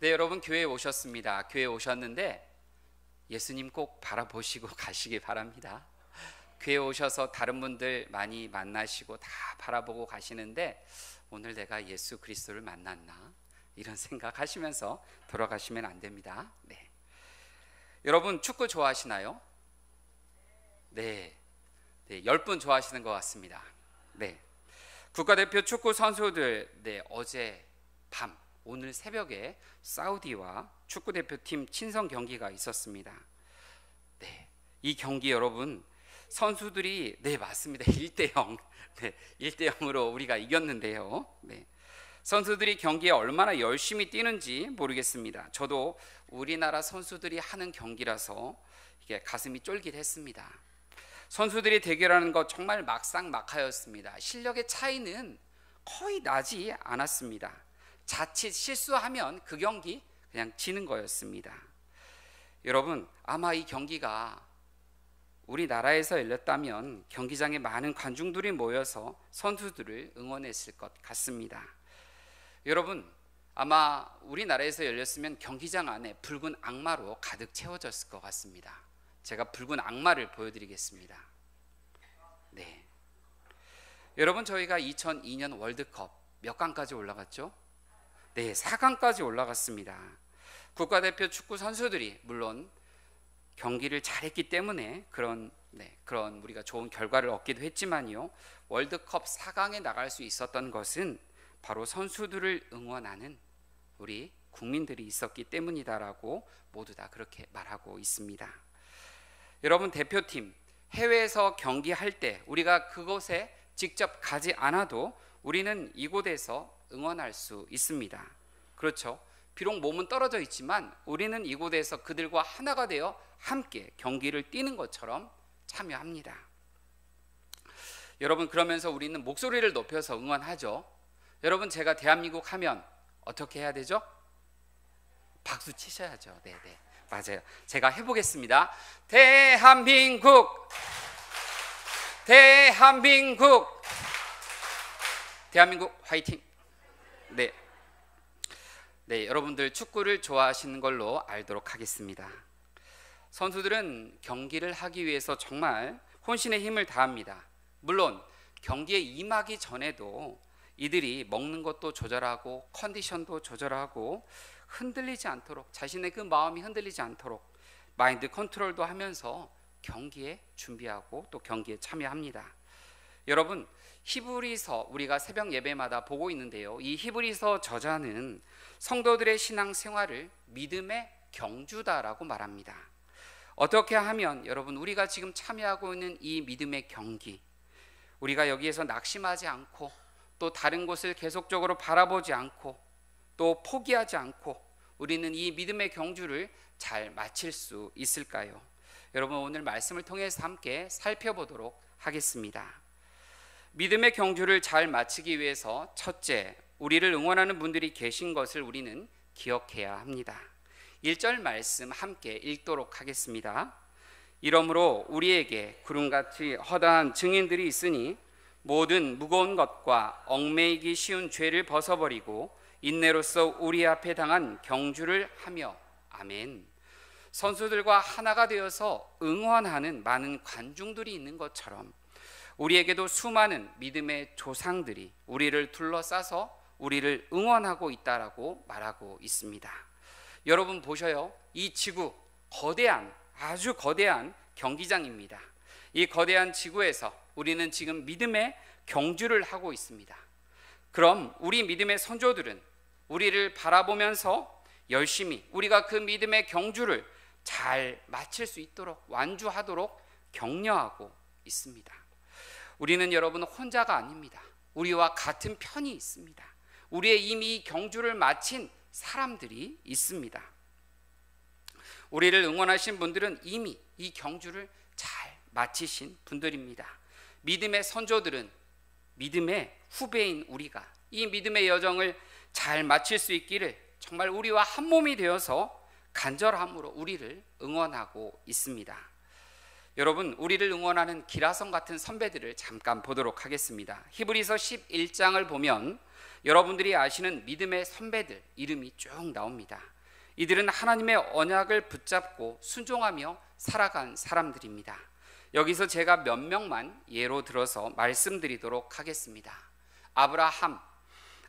네, 여러분 교회에 오셨습니다. 교회에 오셨는데 예수님 꼭 바라보시고 가시기 바랍니다. 교회에 오셔서 다른 분들 많이 만나시고 다 바라보고 가시는데 오늘 내가 예수 그리스도를 만났나? 이런 생각하시면서 돌아가시면 안 됩니다. 네. 여러분 축구 좋아하시나요? 네. 10분 좋아하시는 것 같습니다. 네. 국가대표 축구 선수들 어제 밤 오늘 새벽에 사우디와 축구대표팀 친선 경기가 있었습니다. 이 경기 여러분 선수들이 맞습니다. 1대0 1대0으로 우리가 이겼는데요. 선수들이 경기에 얼마나 열심히 뛰는지 모르겠습니다. 저도 우리나라 선수들이 하는 경기라서 이게 가슴이 쫄깃했습니다. 선수들이 대결하는 것 정말 막상막하였습니다. 실력의 차이는 거의 나지 않았습니다. 자칫 실수하면 그 경기 그냥 지는 거였습니다. 여러분 아마 이 경기가 우리나라에서 열렸다면 경기장에 많은 관중들이 모여서 선수들을 응원했을 것 같습니다. 여러분 아마 우리나라에서 열렸으면 경기장 안에 붉은 악마로 가득 채워졌을 것 같습니다. 제가 붉은 악마를 보여드리겠습니다. 여러분 저희가 2002년 월드컵 몇 강까지 올라갔죠? 4강까지 올라갔습니다. 국가대표 축구 선수들이 물론 경기를 잘했기 때문에 그런 우리가 좋은 결과를 얻기도 했지만요, 월드컵 4강에 나갈 수 있었던 것은 바로 선수들을 응원하는 우리 국민들이 있었기 때문이다라고 모두 다 그렇게 말하고 있습니다. 여러분 대표팀 해외에서 경기할 때 우리가 그곳에 직접 가지 않아도 우리는 이곳에서 응원할 수 있습니다. 그렇죠? 비록 몸은 떨어져 있지만 우리는 이곳에서 그들과 하나가 되어 함께 경기를 뛰는 것처럼 참여합니다. 여러분 그러면서 우리는 목소리를 높여서 응원하죠. 여러분 제가 대한민국 하면 어떻게 해야 되죠? 박수 치셔야죠. 맞아요. 제가 해보겠습니다. 대한민국 화이팅. 여러분들 축구를 좋아하시는 걸로 알도록 하겠습니다. 선수들은 경기를 하기 위해서 정말 혼신의 힘을 다합니다. 물론 경기에 임하기 전에도 이들이 먹는 것도 조절하고 컨디션도 조절하고 흔들리지 않도록, 자신의 그 마음이 흔들리지 않도록 마인드 컨트롤도 하면서 경기에 준비하고 또 경기에 참여합니다. 여러분 히브리서 우리가 새벽 예배마다 보고 있는데요, 이 히브리서 저자는 성도들의 신앙 생활을 믿음의 경주다라고 말합니다. 어떻게 하면 여러분 우리가 지금 참여하고 있는 이 믿음의 경기, 우리가 여기에서 낙심하지 않고 또 다른 곳을 계속적으로 바라보지 않고 또 포기하지 않고 우리는 이 믿음의 경주를 잘 마칠 수 있을까요? 여러분 오늘 말씀을 통해서 함께 살펴보도록 하겠습니다. 믿음의 경주를 잘 마치기 위해서 첫째, 우리를 응원하는 분들이 계신 것을 우리는 기억해야 합니다. 1절 말씀 함께 읽도록 하겠습니다. 이러므로 우리에게 구름같이 허다한 증인들이 있으니 모든 무거운 것과 얽매이기 쉬운 죄를 벗어버리고 인내로써 우리 앞에 당한 경주를 하며. 아멘. 선수들과 하나가 되어서 응원하는 많은 관중들이 있는 것처럼 우리에게도 수많은 믿음의 조상들이 우리를 둘러싸서 우리를 응원하고 있다라고 말하고 있습니다. 여러분 보셔요. 이 지구 아주 거대한 경기장입니다. 이 거대한 지구에서 우리는 지금 믿음의 경주를 하고 있습니다. 그럼 우리 믿음의 선조들은 우리를 바라보면서 열심히 우리가 그 믿음의 경주를 잘 마칠 수 있도록 완주하도록 격려하고 있습니다. 우리는 여러분 혼자가 아닙니다. 우리와 같은 편이 있습니다. 우리의 이미 경주를 마친 사람들이 있습니다. 우리를 응원하신 분들은 이미 이 경주를 잘 마치신 분들입니다. 믿음의 선조들은 믿음의 후배인 우리가 이 믿음의 여정을 잘 마칠 수 있기를 정말 우리와 한 몸이 되어서 간절함으로 우리를 응원하고 있습니다. 여러분 우리를 응원하는 기라성 같은 선배들을 잠깐 보도록 하겠습니다. 히브리서 11장을 보면 여러분들이 아시는 믿음의 선배들 이름이 쭉 나옵니다. 이들은 하나님의 언약을 붙잡고 순종하며 살아간 사람들입니다. 여기서 제가 몇 명만 예로 들어서 말씀드리도록 하겠습니다.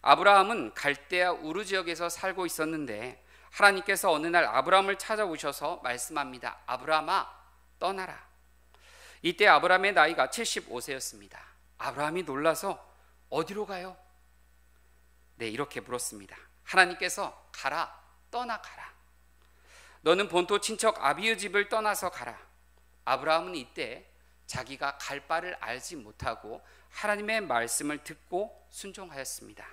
아브라함은 갈대아 우르 지역에서 살고 있었는데 하나님께서 어느 날 아브라함을 찾아오셔서 말씀합니다. 아브라함아, 떠나라. 이때 아브라함의 나이가 75세였습니다. 아브라함이 놀라서 어디로 가요? 네, 이렇게 물었습니다. 하나님께서 가라, 떠나가라. 너는 본토 친척 아비의 집을 떠나서 가라. 아브라함은 이때 자기가 갈 바를 알지 못하고 하나님의 말씀을 듣고 순종하였습니다.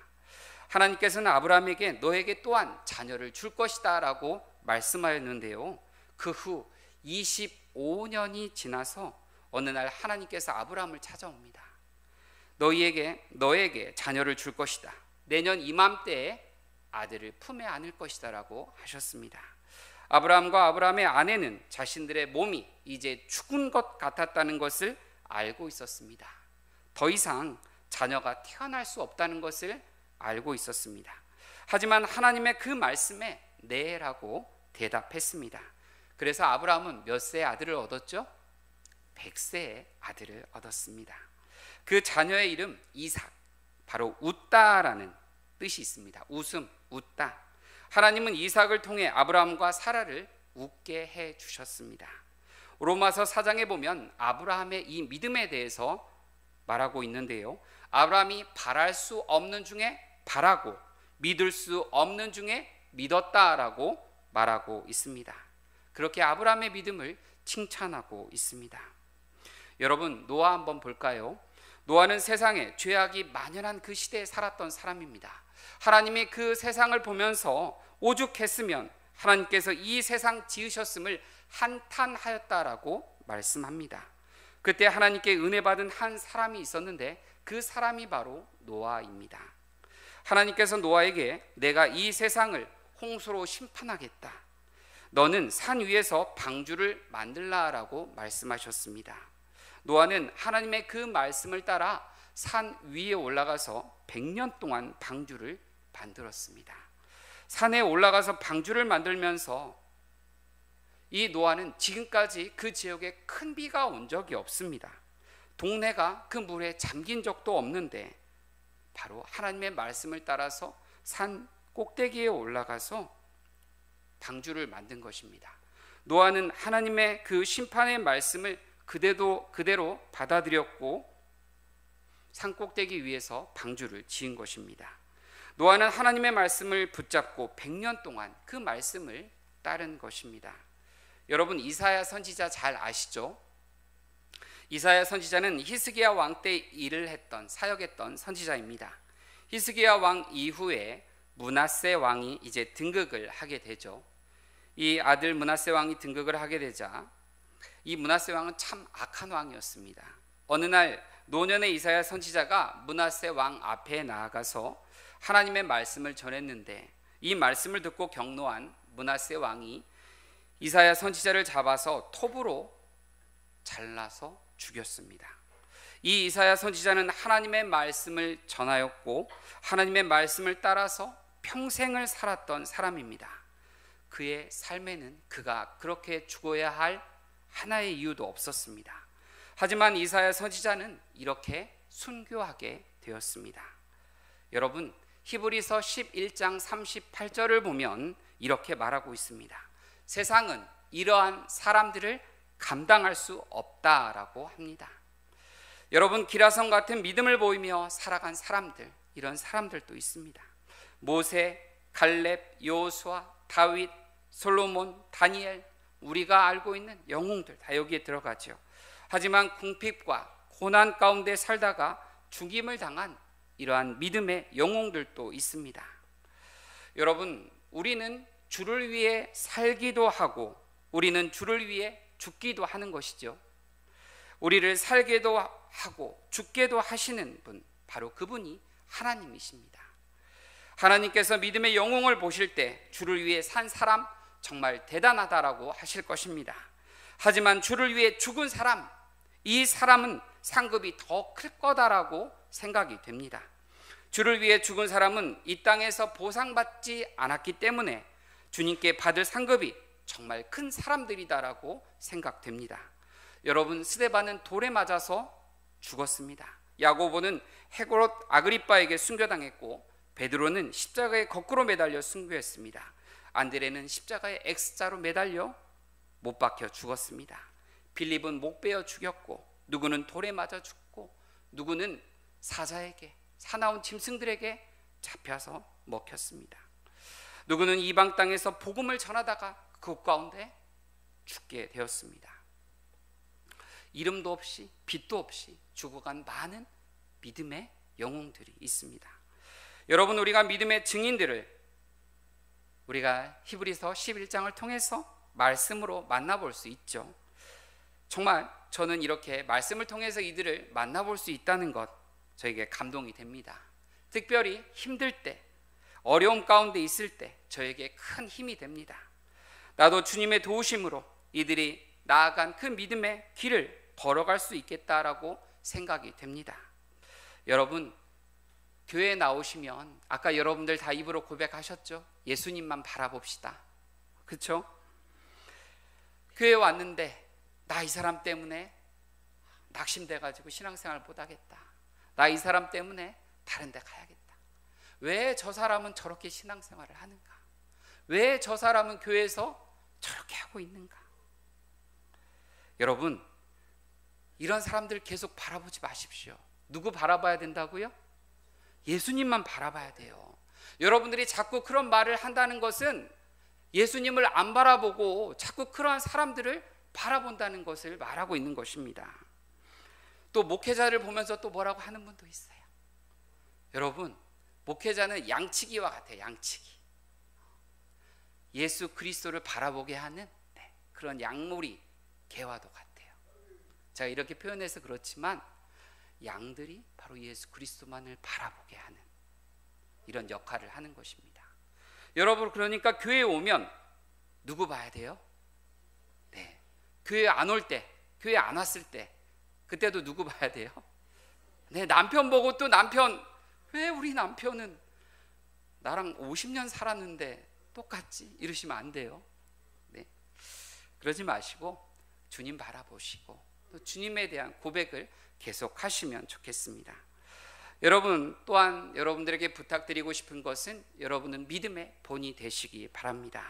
하나님께서는 아브라함에게 너에게 또한 자녀를 줄 것이다 라고 말씀하였는데요, 그 후 25년이 지나서 어느 날 하나님께서 아브라함을 찾아옵니다. 너에게 자녀를 줄 것이다. 내년 이맘때에 아들을 품에 안을 것이다 라고 하셨습니다. 아브라함과 아브라함의 아내는 자신들의 몸이 이제 죽은 것 같았다는 것을 알고 있었습니다. 더 이상 자녀가 태어날 수 없다는 것을 알고 있었습니다. 하지만 하나님의 그 말씀에 네라고 대답했습니다. 그래서 아브라함은 몇 세의 아들을 얻었죠? 100세의 아들을 얻었습니다. 그 자녀의 이름 이삭, 바로 웃다라는 뜻이 있습니다. 웃음, 웃다. 하나님은 이삭을 통해 아브라함과 사라를 웃게 해 주셨습니다. 로마서 4장에 보면 아브라함의 이 믿음에 대해서 말하고 있는데요, 아브라함이 바랄 수 없는 중에 바라고 믿을 수 없는 중에 믿었다라고 말하고 있습니다. 그렇게 아브라함의 믿음을 칭찬하고 있습니다. 여러분, 노아 한번 볼까요? 노아는 세상에 죄악이 만연한 그 시대에 살았던 사람입니다. 하나님이 그 세상을 보면서 오죽했으면 하나님께서 이 세상 지으셨음을 한탄하였다라고 말씀합니다. 그때 하나님께 은혜 받은 한 사람이 있었는데 그 사람이 바로 노아입니다. 하나님께서 노아에게 내가 이 세상을 홍수로 심판하겠다. 너는 산 위에서 방주를 만들라라고 말씀하셨습니다. 노아는 하나님의 그 말씀을 따라 산 위에 올라가서 100년 동안 방주를 만들었습니다. 산에 올라가서 방주를 만들면서 이 노아는 지금까지 그 지역에 큰 비가 온 적이 없습니다. 동네가 그 물에 잠긴 적도 없는데 바로 하나님의 말씀을 따라서 산 꼭대기에 올라가서 방주를 만든 것입니다. 노아는 하나님의 그 심판의 말씀을 그대로 받아들였고 산 꼭대기 위에서 방주를 지은 것입니다. 노아는 하나님의 말씀을 붙잡고 100년 동안 그 말씀을 따른 것입니다. 여러분, 이사야 선지자 잘 아시죠? 이사야 선지자는 히스기야 왕 때 일을 했던, 사역했던 선지자입니다. 히스기야 왕 이후에 므낫세 왕이 이제 등극을 하게 되죠. 이 아들 므낫세 왕이 등극을 하게 되자 이 므낫세 왕은 참 악한 왕이었습니다. 어느 날 노년의 이사야 선지자가 므낫세 왕 앞에 나아가서 하나님의 말씀을 전했는데 이 말씀을 듣고 경노한 므낫세 왕이 이사야 선지자를 잡아서 톱으로 잘라서 죽였습니다. 이 이사야 선지자는 하나님의 말씀을 전하였고 하나님의 말씀을 따라서 평생을 살았던 사람입니다. 그의 삶에는 그가 그렇게 죽어야 할 하나의 이유도 없었습니다. 하지만 이사야 선지자는 이렇게 순교하게 되었습니다. 여러분, 히브리서 11장 38절을 보면 이렇게 말하고 있습니다. 세상은 이러한 사람들을 감당할 수 없다라고 합니다. 여러분, 기라성 같은 믿음을 보이며 살아간 사람들, 이런 사람들도 있습니다. 모세, 갈렙, 여호수아, 다윗, 솔로몬, 다니엘, 우리가 알고 있는 영웅들 다 여기에 들어가죠. 하지만 궁핍과 고난 가운데 살다가 죽임을 당한 이러한 믿음의 영웅들도 있습니다. 여러분, 우리는 주를 위해 살기도 하고 우리는 주를 위해 죽기도 하는 것이죠. 우리를 살게도 하고 죽게도 하시는 분, 바로 그분이 하나님이십니다. 하나님께서 믿음의 영웅을 보실 때 주를 위해 산 사람 정말 대단하다라고 하실 것입니다. 하지만 주를 위해 죽은 사람, 이 사람은 상급이 더 클 거다라고 생각이 됩니다. 주를 위해 죽은 사람은 이 땅에서 보상받지 않았기 때문에 주님께 받을 상급이 정말 큰 사람들이다라고 생각됩니다. 여러분, 스데반은 돌에 맞아서 죽었습니다. 야고보는 헤롯 아그리빠에게 순교당했고, 베드로는 십자가에 거꾸로 매달려 순교했습니다. 안드레는 십자가에 X자로 매달려 못 박혀 죽었습니다. 빌립은 목 베어 죽였고, 누구는 돌에 맞아 죽고, 누구는 사자에게, 사나운 짐승들에게 잡혀서 먹혔습니다. 누구는 이방 땅에서 복음을 전하다가 그 가운데 죽게 되었습니다. 이름도 없이 빛도 없이 죽어간 많은 믿음의 영웅들이 있습니다. 여러분, 우리가 믿음의 증인들을 우리가 히브리서 11장을 통해서 말씀으로 만나볼 수 있죠. 정말 저는 이렇게 말씀을 통해서 이들을 만나볼 수 있다는 것, 저에게 감동이 됩니다. 특별히 힘들 때, 어려움 가운데 있을 때 저에게 큰 힘이 됩니다. 나도 주님의 도우심으로 이들이 나아간 그 믿음의 길을 걸어갈 수 있겠다라고 생각이 됩니다. 여러분, 교회에 나오시면 아까 여러분들 다 입으로 고백하셨죠? 예수님만 바라봅시다. 그렇죠? 교회에 왔는데 나 이 사람 때문에 낙심돼가지고 신앙생활 못하겠다. 나 이 사람 때문에 다른 데 가야겠다. 왜 저 사람은 저렇게 신앙생활을 하는가? 왜 저 사람은 교회에서 저렇게 하고 있는가? 여러분, 이런 사람들 계속 바라보지 마십시오. 누구 바라봐야 된다고요? 예수님만 바라봐야 돼요. 여러분들이 자꾸 그런 말을 한다는 것은 예수님을 안 바라보고 자꾸 그러한 사람들을 바라본다는 것을 말하고 있는 것입니다. 또 목회자를 보면서 또 뭐라고 하는 분도 있어요. 여러분, 목회자는 양치기와 같아요. 양치기. 예수 그리스도를 바라보게 하는 그런 양모리 개와도 같아요. 제가 이렇게 표현해서 그렇지만 양들이 바로 예수 그리스도만을 바라보게 하는 이런 역할을 하는 것입니다. 여러분, 그러니까 교회에 오면 누구 봐야 돼요? 네, 교회 안 올 때, 교회 안 왔을 때, 그때도 누구 봐야 돼요? 네, 남편 보고 또 남편, 왜 우리 남편은 나랑 50년 살았는데 똑같지? 이러시면 안 돼요. 네, 그러지 마시고 주님 바라보시고 또 주님에 대한 고백을 계속 하시면 좋겠습니다. 여러분, 또한 여러분들에게 부탁드리고 싶은 것은 여러분은 믿음의 본이 되시기 바랍니다.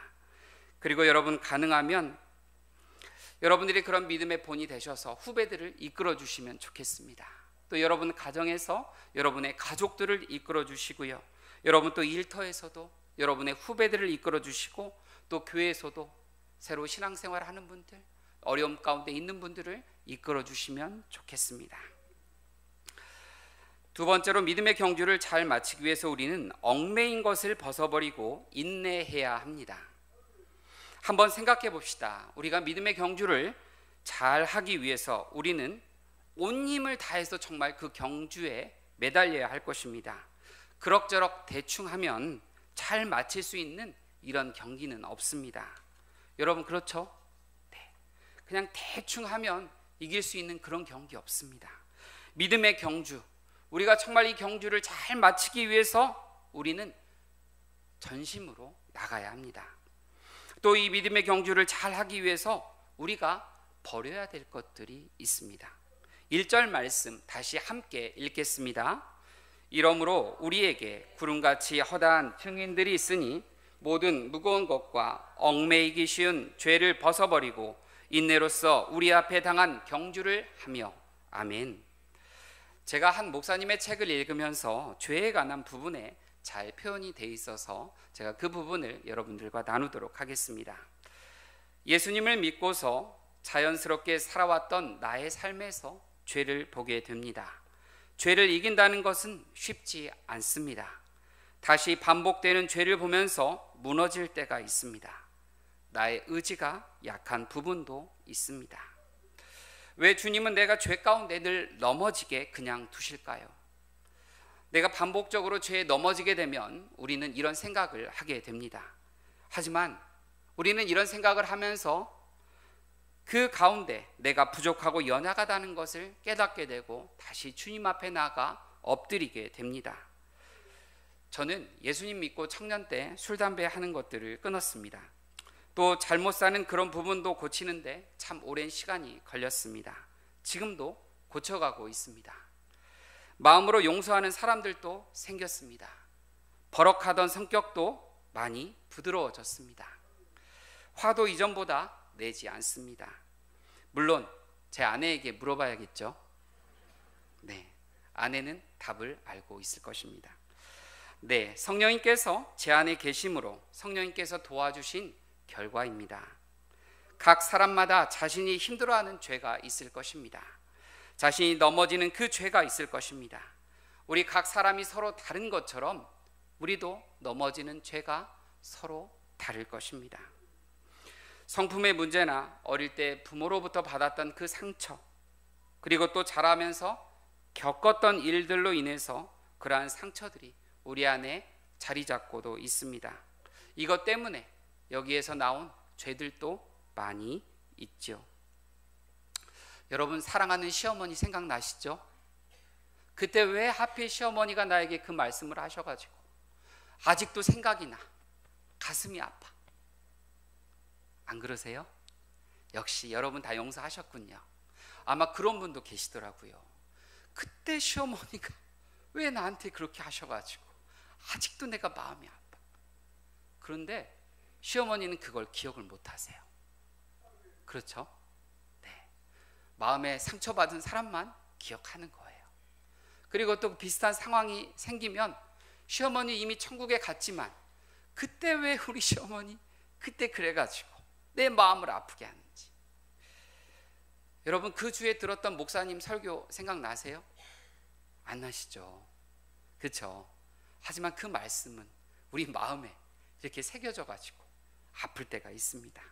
그리고 여러분, 가능하면 여러분들이 그런 믿음의 본이 되셔서 후배들을 이끌어 주시면 좋겠습니다. 또 여러분 가정에서 여러분의 가족들을 이끌어 주시고요, 여러분 또 일터에서도 여러분의 후배들을 이끌어 주시고, 또 교회에서도 새로 신앙생활 하는 분들, 어려움 가운데 있는 분들을 이끌어 주시면 좋겠습니다. 두 번째로, 믿음의 경주를 잘 마치기 위해서 우리는 얽매인 것을 벗어버리고 인내해야 합니다. 한번 생각해 봅시다. 우리가 믿음의 경주를 잘 하기 위해서 우리는 온 힘을 다해서 정말 그 경주에 매달려야 할 것입니다. 그럭저럭 대충 하면 잘 마칠 수 있는 이런 경기는 없습니다. 여러분, 그렇죠? 네. 그냥 대충 하면 이길 수 있는 그런 경기 없습니다. 믿음의 경주, 우리가 정말 이 경주를 잘 마치기 위해서 우리는 전심으로 나가야 합니다. 또 이 믿음의 경주를 잘 하기 위해서 우리가 버려야 될 것들이 있습니다. 1절 말씀 다시 함께 읽겠습니다. 이러므로 우리에게 구름같이 허다한 증인들이 있으니 모든 무거운 것과 얽매이기 쉬운 죄를 벗어버리고 인내로써 우리 앞에 당한 경주를 하며. 아멘. 제가 한 목사님의 책을 읽으면서 죄에 관한 부분에 잘 표현이 돼 있어서 제가 그 부분을 여러분들과 나누도록 하겠습니다. 예수님을 믿고서 자연스럽게 살아왔던 나의 삶에서 죄를 보게 됩니다. 죄를 이긴다는 것은 쉽지 않습니다. 다시 반복되는 죄를 보면서 무너질 때가 있습니다. 나의 의지가 약한 부분도 있습니다. 왜 주님은 내가 죄 가운데 늘 넘어지게 그냥 두실까요? 내가 반복적으로 죄에 넘어지게 되면 우리는 이런 생각을 하게 됩니다. 하지만 우리는 이런 생각을 하면서 그 가운데 내가 부족하고 연약하다는 것을 깨닫게 되고 다시 주님 앞에 나가 엎드리게 됩니다. 저는 예수님 믿고 청년 때 술, 담배 하는 것들을 끊었습니다. 또 잘못 사는 그런 부분도 고치는데 참 오랜 시간이 걸렸습니다. 지금도 고쳐가고 있습니다. 마음으로 용서하는 사람들도 생겼습니다. 버럭하던 성격도 많이 부드러워졌습니다. 화도 이전보다 내지 않습니다. 물론 제 아내에게 물어봐야겠죠. 네, 아내는 답을 알고 있을 것입니다. 네, 성령님께서 제 안에 계심으로 성령님께서 도와주신 결과입니다. 각 사람마다 자신이 힘들어하는 죄가 있을 것입니다. 자신이 넘어지는 그 죄가 있을 것입니다. 우리 각 사람이 서로 다른 것처럼 우리도 넘어지는 죄가 서로 다를 것입니다. 성품의 문제나 어릴 때 부모로부터 받았던 그 상처, 그리고 또 자라면서 겪었던 일들로 인해서 그러한 상처들이 우리 안에 자리 잡고도 있습니다. 이것 때문에 여기에서 나온 죄들도 많이 있죠. 여러분, 사랑하는 시어머니 생각나시죠? 그때 왜 하필 시어머니가 나에게 그 말씀을 하셔가지고 아직도 생각이 나, 가슴이 아파. 안 그러세요? 역시 여러분 다 용서하셨군요. 아마 그런 분도 계시더라고요. 그때 시어머니가 왜 나한테 그렇게 하셔가지고 아직도 내가 마음이 아파. 그런데 시어머니는 그걸 기억을 못 하세요. 그렇죠? 네. 마음에 상처받은 사람만 기억하는 거예요. 그리고 또 비슷한 상황이 생기면 시어머니 이미 천국에 갔지만 그때 왜 우리 시어머니 그때 그래가지고 내 마음을 아프게 하는지. 여러분, 그 주에 들었던 목사님 설교 생각나세요? 안 나시죠? 그렇죠? 하지만 그 말씀은 우리 마음에 이렇게 새겨져가지고 아플 때가 있습니다.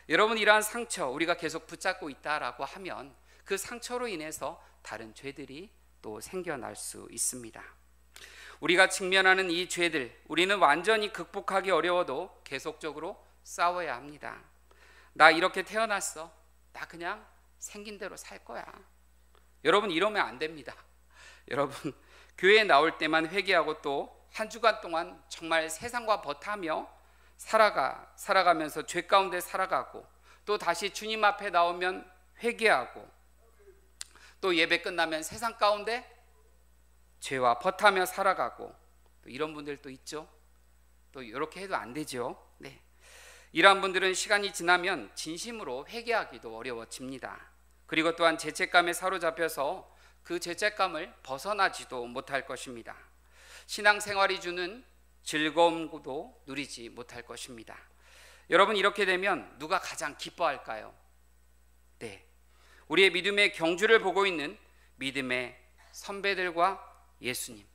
여러분, 이러한 상처 우리가 계속 붙잡고 있다라고 하면 그 상처로 인해서 다른 죄들이 또 생겨날 수 있습니다. 우리가 직면하는 이 죄들, 우리는 완전히 극복하기 어려워도 계속적으로 싸워야 합니다. 나 이렇게 태어났어. 나 그냥 생긴 대로 살 거야. 여러분, 이러면 안 됩니다. 여러분, 교회에 나올 때만 회개하고 또 한 주간 동안 정말 세상과 버타며 살아가면서 죄 가운데 살아가고 또 다시 주님 앞에 나오면 회개하고 또 예배 끝나면 세상 가운데 죄와 버타며 살아가고 또 이런 분들도 있죠. 또 이렇게 해도 안 되죠. 네. 이러한 분들은 시간이 지나면 진심으로 회개하기도 어려워집니다. 그리고 또한 죄책감에 사로잡혀서 그 죄책감을 벗어나지도 못할 것입니다. 신앙생활이 주는 즐거움도 누리지 못할 것입니다. 여러분, 이렇게 되면 누가 가장 기뻐할까요? 네, 우리의 믿음의 경주를 보고 있는 믿음의 선배들과 예수님,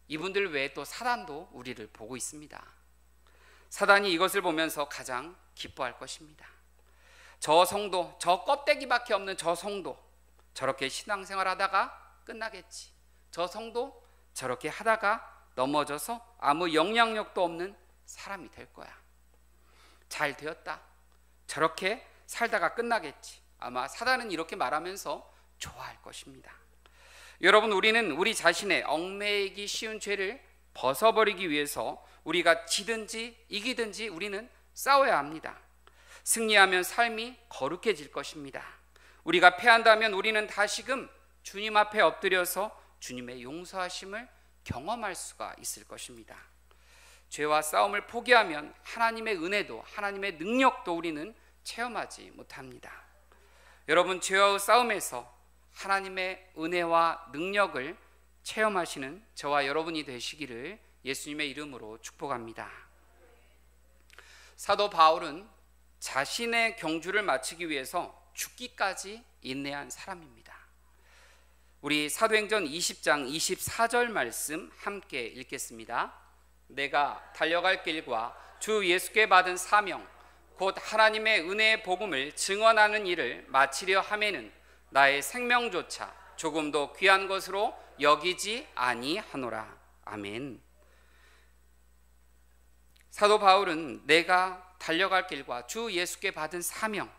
이분들 외에 또 사단도 우리를 보고 있습니다. 사단이 이것을 보면서 가장 기뻐할 것입니다. 저 성도, 저 껍데기밖에 없는 저 성도 저렇게 신앙생활 하다가 끝나겠지. 저 성도 저렇게 하다가 넘어져서 아무 영향력도 없는 사람이 될 거야. 잘 되었다. 저렇게 살다가 끝나겠지. 아마 사단은 이렇게 말하면서 좋아할 것입니다. 여러분, 우리는 우리 자신의 얽매이기 쉬운 죄를 벗어버리기 위해서 우리가 지든지 이기든지 우리는 싸워야 합니다. 승리하면 삶이 거룩해질 것입니다. 우리가 패한다면 우리는 다시금 주님 앞에 엎드려서 주님의 용서하심을 경험할 수가 있을 것입니다. 죄와 싸움을 포기하면 하나님의 은혜도 하나님의 능력도 우리는 체험하지 못합니다. 여러분, 죄와의 싸움에서 하나님의 은혜와 능력을 체험하시는 저와 여러분이 되시기를 예수님의 이름으로 축복합니다. 사도 바울은 자신의 경주를 마치기 위해서 죽기까지 인내한 사람입니다. 우리 사도행전 20장 24절 말씀 함께 읽겠습니다. 내가 달려갈 길과 주 예수께 받은 사명 곧 하나님의 은혜의 복음을 증언하는 일을 마치려 하매는 나의 생명조차 조금도 귀한 것으로 여기지 아니하노라. 아멘. 사도 바울은 내가 달려갈 길과 주 예수께 받은 사명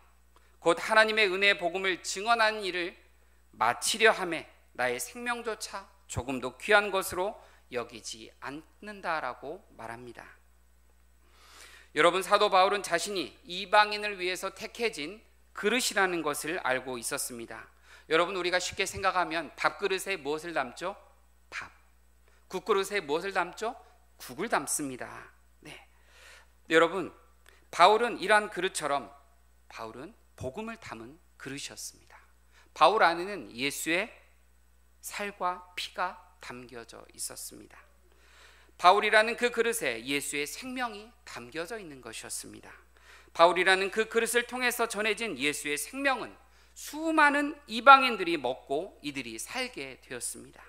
곧 하나님의 은혜의 복음을 증언하는 일을 마치려 하매 나의 생명조차 조금도 귀한 것으로 여기지 않는다라고 말합니다. 여러분, 사도 바울은 자신이 이방인을 위해서 택해진 그릇이라는 것을 알고 있었습니다. 여러분, 우리가 쉽게 생각하면 밥그릇에 무엇을 담죠? 밥. 국그릇에 무엇을 담죠? 국을 담습니다. 네. 여러분, 바울은 이러한 그릇처럼 바울은 복음을 담은 그릇이었습니다. 바울 안에는 예수의 살과 피가 담겨져 있었습니다. 바울이라는 그 그릇에 예수의 생명이 담겨져 있는 것이었습니다. 바울이라는 그 그릇을 통해서 전해진 예수의 생명은 수많은 이방인들이 먹고 이들이 살게 되었습니다.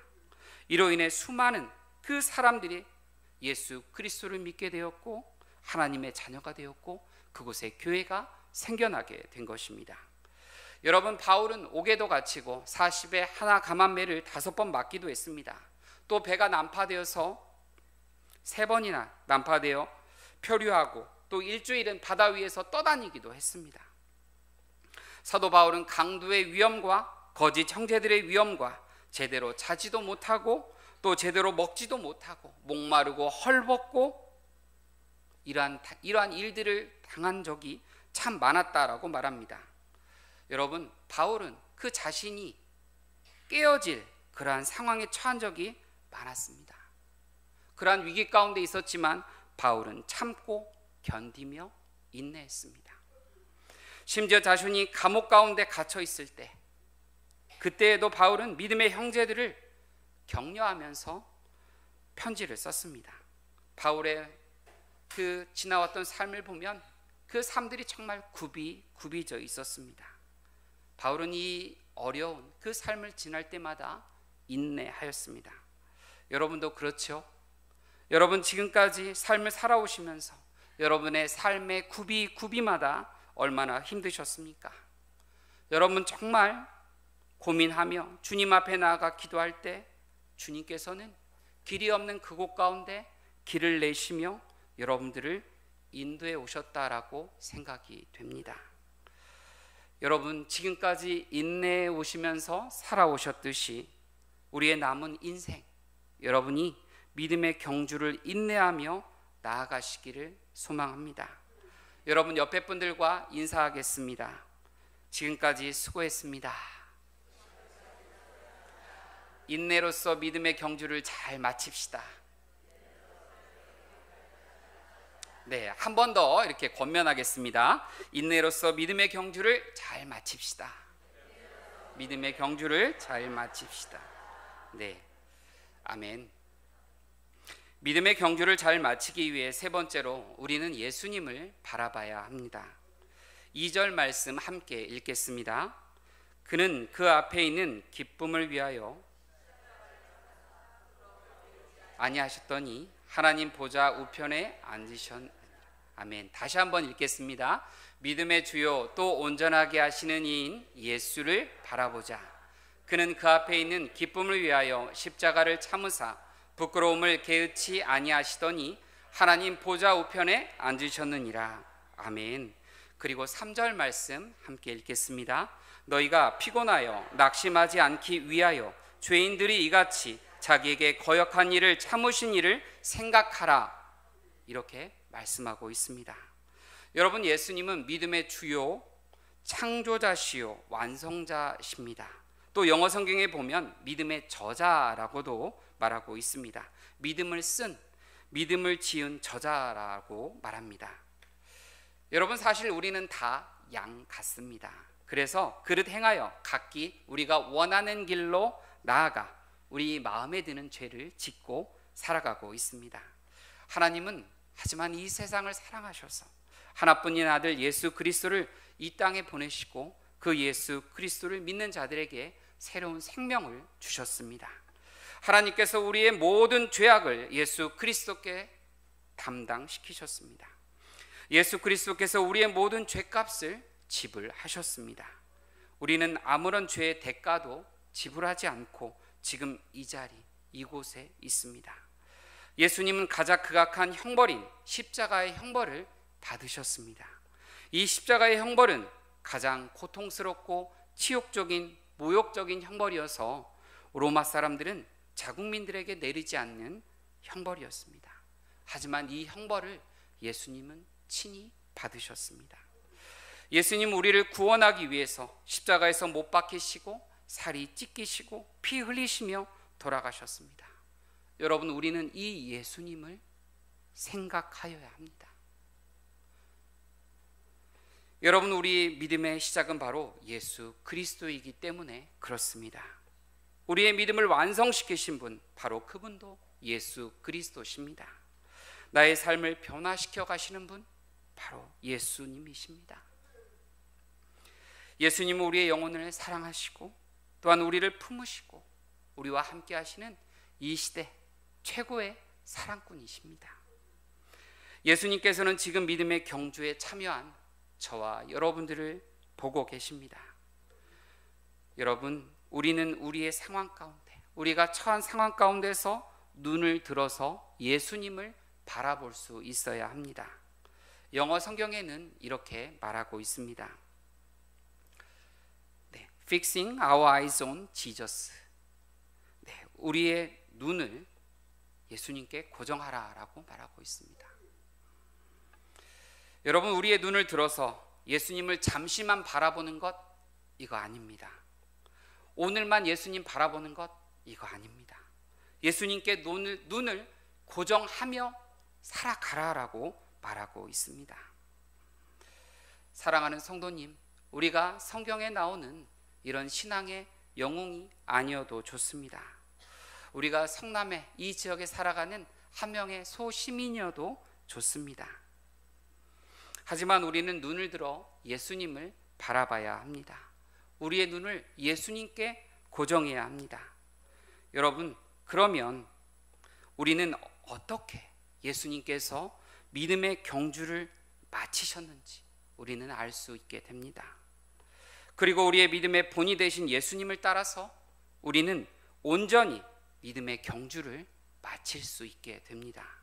이로 인해 수많은 그 사람들이 예수 그리스도를 믿게 되었고 하나님의 자녀가 되었고 그곳에 교회가 생겨나게 된 것입니다. 여러분, 바울은 옥에도 갇히고 40에 하나 감한매를 5번 맞기도 했습니다. 또 배가 난파되어서 3번이나 난파되어 표류하고 또 일주일은 바다 위에서 떠다니기도 했습니다. 사도 바울은 강도의 위험과 거짓 형제들의 위험과 제대로 자지도 못하고 또 제대로 먹지도 못하고 목마르고 헐벗고 이러한 일들을 당한 적이 참 많았다라고 말합니다. 여러분, 바울은 그 자신이 깨어질 그러한 상황에 처한 적이 많았습니다. 그러한 위기 가운데 있었지만 바울은 참고 견디며 인내했습니다. 심지어 자신이 감옥 가운데 갇혀 있을 때, 그때에도 바울은 믿음의 형제들을 격려하면서 편지를 썼습니다. 바울의 그 지나왔던 삶을 보면 그 삶들이 정말 굽이져 있었습니다. 바울은 이 어려운 그 삶을 지날 때마다 인내하였습니다. 여러분도 그렇죠? 여러분, 지금까지 삶을 살아오시면서 여러분의 삶의 굽이마다 얼마나 힘드셨습니까? 여러분, 정말 고민하며 주님 앞에 나아가 기도할 때 주님께서는 길이 없는 그곳 가운데 길을 내시며 여러분들을 인도해 오셨다라고 생각이 됩니다. 여러분, 지금까지 인내해 오시면서 살아오셨듯이 우리의 남은 인생, 여러분이 믿음의 경주를 인내하며 나아가시기를 소망합니다. 여러분, 옆에 분들과 인사하겠습니다. 지금까지 수고했습니다. 인내로서 믿음의 경주를 잘 마칩시다. 네, 한 번 더 이렇게 권면하겠습니다. 인내로서 믿음의 경주를 잘 마칩시다. 믿음의 경주를 잘 마칩시다. 네, 아멘. 믿음의 경주를 잘 마치기 위해 세 번째로 우리는 예수님을 바라봐야 합니다. 2절 말씀 함께 읽겠습니다. 그는 그 앞에 있는 기쁨을 위하여 아니하셨더니 하나님 보좌 우편에 앉으셨. 아멘. 다시 한번 읽겠습니다. 믿음의 주요 또 온전하게 하시는 이인 예수를 바라보자. 그는 그 앞에 있는 기쁨을 위하여 십자가를 참으사 부끄러움을 개의치 아니하시더니 하나님 보좌 우편에 앉으셨느니라. 아멘. 그리고 3절 말씀 함께 읽겠습니다. 너희가 피곤하여 낙심하지 않기 위하여 죄인들이 이같이 자기에게 거역한 일을 참으신 일을 생각하라. 이렇게 말씀하고 있습니다. 여러분, 예수님은 믿음의 주요 창조자시요 완성자십니다. 또 영어 성경에 보면 믿음의 저자라고도 말하고 있습니다. 믿음을 쓴, 믿음을 지은 저자라고 말합니다. 여러분, 사실 우리는 다 양 같습니다. 그래서 그릇 행하여 각기 우리가 원하는 길로 나아가 우리 마음에 드는 죄를 짓고 살아가고 있습니다. 하나님은 하지만 이 세상을 사랑하셔서 하나뿐인 아들 예수 그리스도를 이 땅에 보내시고 그 예수 그리스도를 믿는 자들에게 새로운 생명을 주셨습니다. 하나님께서 우리의 모든 죄악을 예수 그리스도께 담당시키셨습니다. 예수 그리스도께서 우리의 모든 죄값을 지불하셨습니다. 우리는 아무런 죄의 대가도 지불하지 않고 지금 이 자리, 이곳에 있습니다. 예수님은 가장 극악한 형벌인 십자가의 형벌을 받으셨습니다. 이 십자가의 형벌은 가장 고통스럽고 치욕적인 모욕적인 형벌이어서 로마 사람들은 자국민들에게 내리지 않는 형벌이었습니다. 하지만 이 형벌을 예수님은 친히 받으셨습니다. 예수님 우리를 구원하기 위해서 십자가에서 못 박히시고 살이 찢기시고 피 흘리시며 돌아가셨습니다. 여러분, 우리는 이 예수님을 생각하여야 합니다. 여러분, 우리 믿음의 시작은 바로 예수 그리스도이기 때문에 그렇습니다. 우리의 믿음을 완성시키신 분, 바로 그분도 예수 그리스도십니다. 나의 삶을 변화시켜 가시는 분, 바로 예수님이십니다. 예수님은 우리의 영혼을 사랑하시고 또한 우리를 품으시고 우리와 함께 하시는 이 시대 최고의 사랑꾼이십니다. 예수님께서는 지금 믿음의 경주에 참여한 저와 여러분들을 보고 계십니다. 여러분, 우리는 우리의 상황 가운데, 우리가 처한 상황 가운데서 눈을 들어서 예수님을 바라볼 수 있어야 합니다. 영어 성경에는 이렇게 말하고 있습니다. Fixing our eyes on Jesus. 우리의 눈을 예수님께 고정하라라고 말하고 있습니다. 여러분, 우리의 눈을 들어서 예수님을 잠시만 바라보는 것, 이거 아닙니다. 오늘만 예수님 바라보는 것, 이거 아닙니다. 예수님께 눈을 고정하며 살아가라라고 말하고 있습니다. 사랑하는 성도님, 우리가 성경에 나오는 이런 신앙의 영웅이 아니어도 좋습니다. 우리가 성남의 이 지역에 살아가는 한 명의 소시민이어도 좋습니다. 하지만 우리는 눈을 들어 예수님을 바라봐야 합니다. 우리의 눈을 예수님께 고정해야 합니다. 여러분, 그러면 우리는 어떻게 예수님께서 믿음의 경주를 마치셨는지 우리는 알 수 있게 됩니다. 그리고 우리의 믿음의 본이 되신 예수님을 따라서 우리는 온전히 믿음의 경주를 마칠 수 있게 됩니다.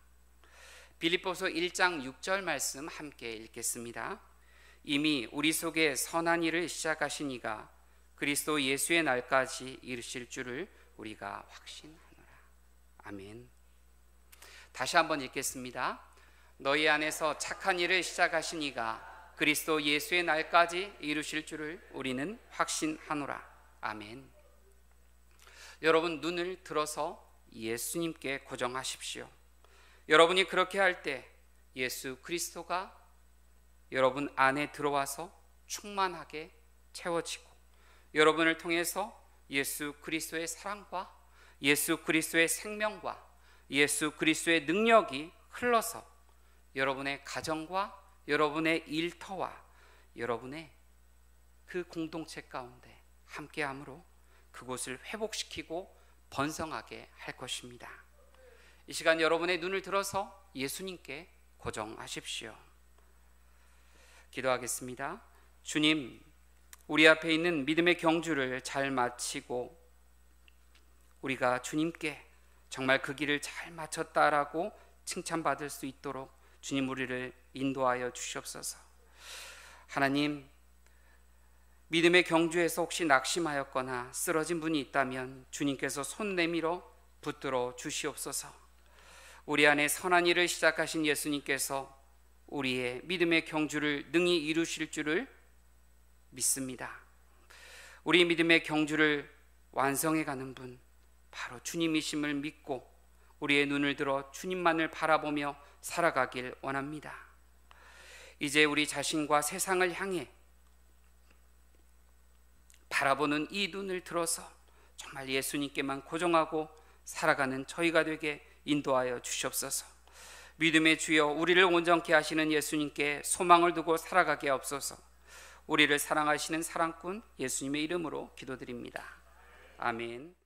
빌립보서 1장 6절 말씀 함께 읽겠습니다. 이미 우리 속에 선한 일을 시작하신 이가 그리스도 예수의 날까지 이르실 줄을 우리가 확신하노라. 아멘. 다시 한번 읽겠습니다. 너희 안에서 착한 일을 시작하신 이가 그리스도 예수의 날까지 이루실 줄을 우리는 확신하노라. 아멘. 여러분, 눈을 들어서 예수님께 고정하십시오. 여러분이 그렇게 할 때 예수 그리스도가 여러분 안에 들어와서 충만하게 채워지고 여러분을 통해서 예수 그리스도의 사랑과 예수 그리스도의 생명과 예수 그리스도의 능력이 흘러서 여러분의 가정과 여러분의 일터와 여러분의 그 공동체 가운데 함께함으로 그곳을 회복시키고 번성하게 할 것입니다. 이 시간 여러분의 눈을 들어서 예수님께 고정하십시오. 기도하겠습니다. 주님, 우리 앞에 있는 믿음의 경주를 잘 마치고 우리가 주님께 정말 그 길을 잘 마쳤다라고 칭찬받을 수 있도록 주님 우리를 인도하여 주시옵소서. 하나님, 믿음의 경주에서 혹시 낙심하였거나 쓰러진 분이 있다면 주님께서 손 내밀어 붙들어 주시옵소서. 우리 안에 선한 일을 시작하신 예수님께서 우리의 믿음의 경주를 능히 이루실 줄을 믿습니다. 우리 믿음의 경주를 완성해 가는 분, 바로 주님이심을 믿고 우리의 눈을 들어 주님만을 바라보며 살아가길 원합니다. 이제 우리 자신과 세상을 향해 바라보는 이 눈을 들어서 정말 예수님께만 고정하고 살아가는 저희가 되게 인도하여 주시옵소서. 믿음의 주여, 우리를 온전케 하시는 예수님께 소망을 두고 살아가게 하옵소서. 우리를 사랑하시는 사랑꾼 예수님의 이름으로 기도드립니다. 아멘.